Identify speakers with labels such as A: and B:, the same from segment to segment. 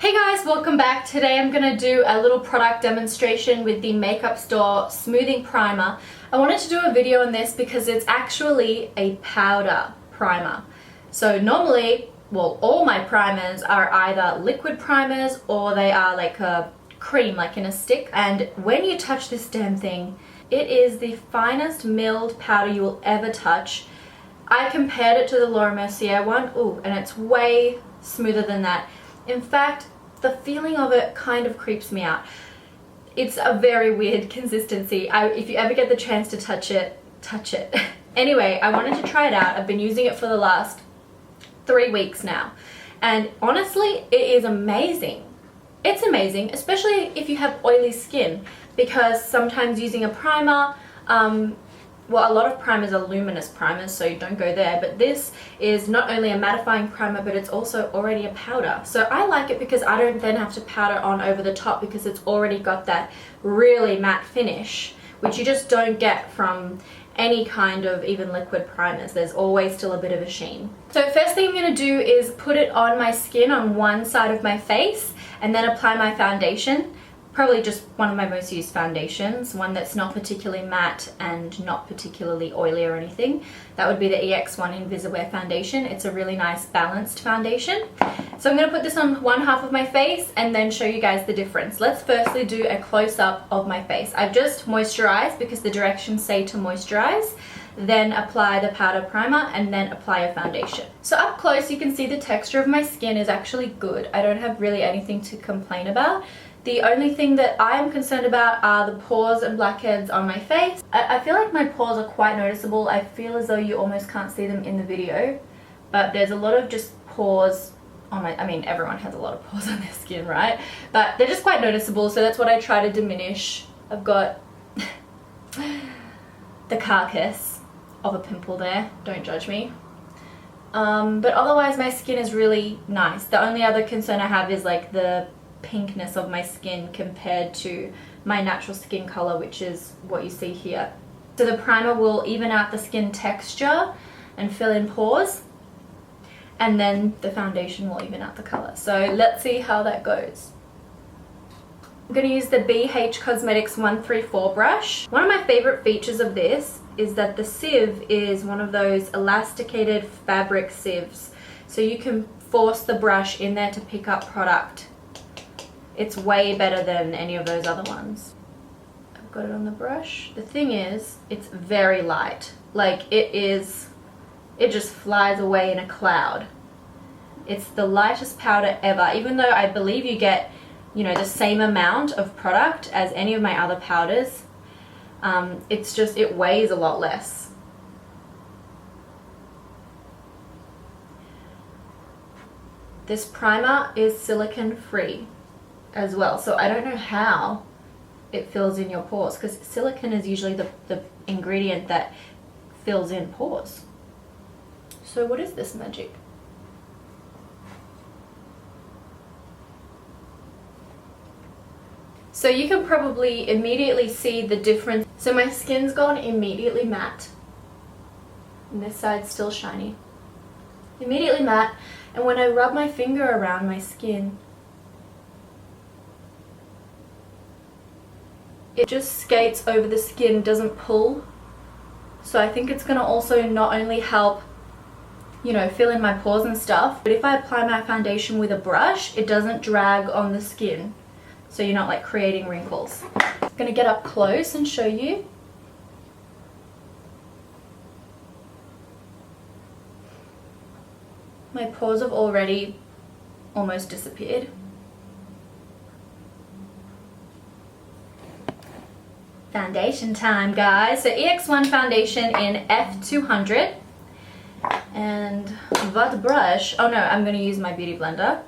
A: Hey guys, welcome back. Today I'm going to do a little product demonstration with the Makeup Store Smoothing Primer. I wanted to do a video on this because it's actually a powder primer. So normally, well, all my primers are either liquid primers or they are like a cream, like in a stick. And when you touch this damn thing, it is the finest milled powder you will ever touch. I compared it to the Laura Mercier one, and it's way smoother than that. In fact, the feeling of it kind of creeps me out. It's a very weird consistency. If you ever get the chance to touch it, touch it. Anyway, I wanted to try it out. I've been using it for the last 3 weeks now. And honestly, it is amazing. It's amazing, especially if you have oily skin, because sometimes using a primer, well, a lot of primers are luminous primers, so you don't go there, but this is not only a mattifying primer, but it's also already a powder. So I like it because I don't then have to powder on over the top because it's already got that really matte finish, which you just don't get from any kind of even liquid primers. There's always still a bit of a sheen. So first thing I'm going to do is put it on my skin on one side of my face and then apply my foundation. Probably just one of my most used foundations, one that's not particularly matte and not particularly oily or anything. That would be the EX1 Invisiwear foundation. It's a really nice balanced foundation. So I'm going to put this on one half of my face and then show you guys the difference. Let's firstly do a close-up of my face. I've just moisturized because the directions say to moisturize, then apply the powder primer and then apply a foundation. So up close you can see the texture of my skin is actually good. I don't have really anything to complain about. The only thing that I am concerned about are the pores and blackheads on my face. I feel like my pores are quite noticeable. I feel as though you almost can't see them in the video, but there's a lot of just pores on my, I mean everyone has a lot of pores on their skin, right? But they're just quite noticeable, so that's what I try to diminish. I've got the carcass of a pimple there, don't judge me. But otherwise my skin is really nice. The only other concern I have is like the pinkness of my skin compared to my natural skin color, which is what you see here. So the primer will even out the skin texture and fill in pores, and then the foundation will even out the color. So let's see how that goes. I'm going to use the BH Cosmetics 134 brush. One of my favorite features of this is that the sieve is one of those elasticated fabric sieves, so you can force the brush in there to pick up product. It's way better than any of those other ones. I've got it on the brush. The thing is, it's very light. Like it just flies away in a cloud. It's the lightest powder ever, even though I believe you get, you know, the same amount of product as any of my other powders. It's just, it weighs a lot less. This primer is silicone free as well, so I don't know how it fills in your pores, because silicone is usually the ingredient that fills in pores. So what is this magic? So you can probably immediately see the difference. So my skin's gone immediately matte, and this side's still shiny. Immediately matte, and when I rub my finger around my skin, it just skates over the skin, doesn't pull. So I think it's going to also not only help, you know, fill in my pores and stuff, but if I apply my foundation with a brush, it doesn't drag on the skin. So you're not like creating wrinkles. I'm going to get up close and show you. My pores have already almost disappeared. Foundation time, guys. So EX1 foundation in F200, and what brush? Oh no, I'm going to use my beauty blender.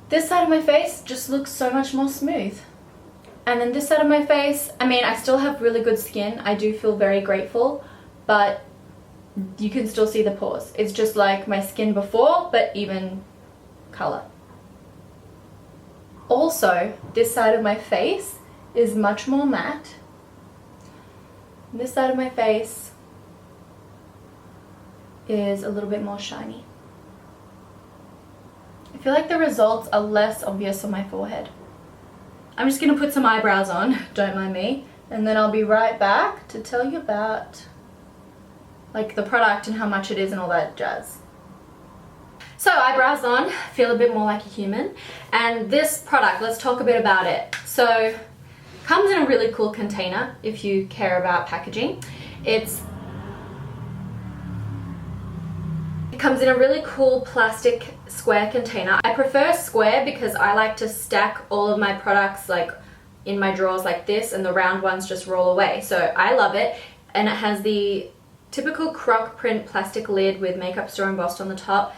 A: This side of my face just looks so much more smooth. And then this side of my face, I mean, I still have really good skin. I do feel very grateful, but you can still see the pores. It's just like my skin before, but even color. Also, this side of my face is much more matte. This side of my face is a little bit more shiny. I feel like the results are less obvious on my forehead. I'm just gonna put some eyebrows on, don't mind me, and then I'll be right back to tell you about like the product and how much it is and all that jazz. So eyebrows on, feel a bit more like a human. And this product, let's talk a bit about it. So comes in a really cool container if you care about packaging. It comes in a really cool plastic square container. I prefer square because I like to stack all of my products like in my drawers like this, and the round ones just roll away. So I love it. And it has the typical croc print plastic lid with makeup store embossed on the top.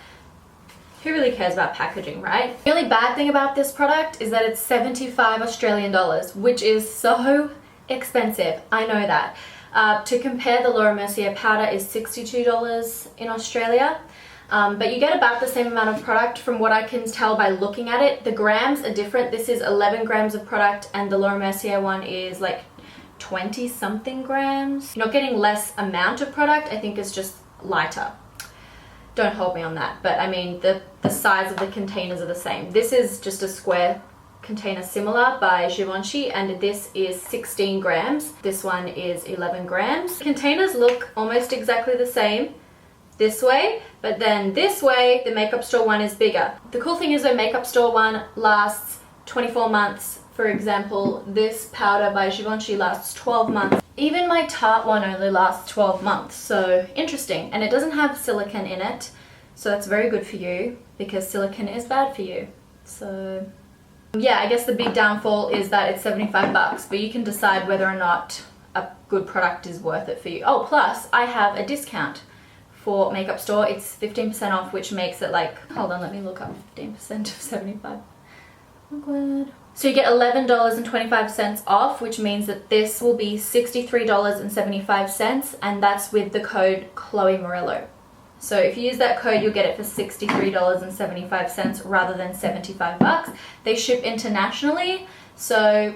A: Who really cares about packaging, right? The only bad thing about this product is that it's 75 Australian dollars, which is so expensive. I know that. To compare, the Laura Mercier powder is $62 in Australia. But you get about the same amount of product from what I can tell by looking at it. The grams are different. This is 11 grams of product and the Laura Mercier one is like 20 something grams. You're not getting less amount of product, I think it's just lighter. Don't hold me on that, but I mean the size of the containers are the same. This is just a square container similar by Givenchy, and this is 16 grams. This one is 11 grams. Containers look almost exactly the same this way, but then this way the makeup store one is bigger. The cool thing is the makeup store one lasts 24 months. For example, this powder by Givenchy lasts 12 months. Even my Tarte one only lasts 12 months, so interesting. And it doesn't have silicone in it, so that's very good for you because silicone is bad for you. So yeah, I guess the big downfall is that it's 75 bucks, but you can decide whether or not a good product is worth it for you. Oh, plus I have a discount for makeup store. It's 15% off, which makes it like, hold on, let me look up 15% of 75. I'm glad. So you get $11.25 off, which means that this will be $63.75, and that's with the code Chloe Morello. So if you use that code, you'll get it for $63.75 rather than 75 bucks. They ship internationally, so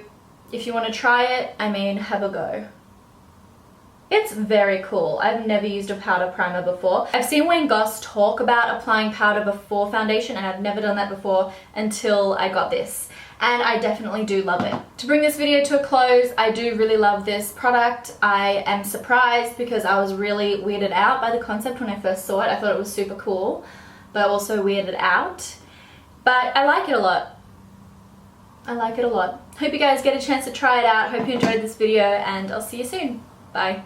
A: if you want to try it, I mean, have a go. It's very cool. I've never used a powder primer before. I've seen Wayne Goss talk about applying powder before foundation, and I've never done that before until I got this. And I definitely do love it. To bring this video to a close, I do really love this product. I am surprised because I was really weirded out by the concept when I first saw it. I thought it was super cool, but also weirded out. But I like it a lot. I like it a lot. Hope you guys get a chance to try it out. Hope you enjoyed this video, and I'll see you soon. Bye.